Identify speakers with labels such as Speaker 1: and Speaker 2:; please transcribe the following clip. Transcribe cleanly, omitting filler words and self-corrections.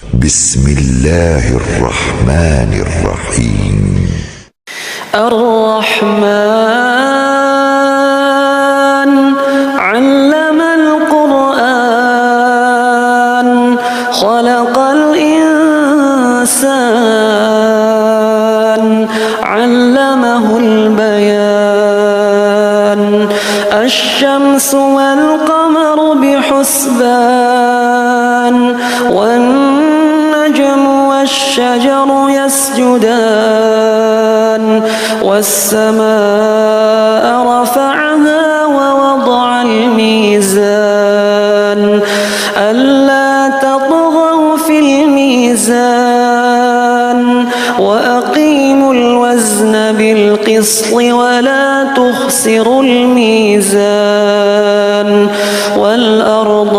Speaker 1: بسم الله الرحمن الرحيم.
Speaker 2: الرحمن علم القرآن خلق الإنسان علمه البيان الشمس والقمر بحسبان والنجم والشجر يسجدان والسماء رفعها ووضع الميزان ألا تطغوا في الميزان وأقيموا الوزن بالقسط ولا تخسروا الميزان والأرض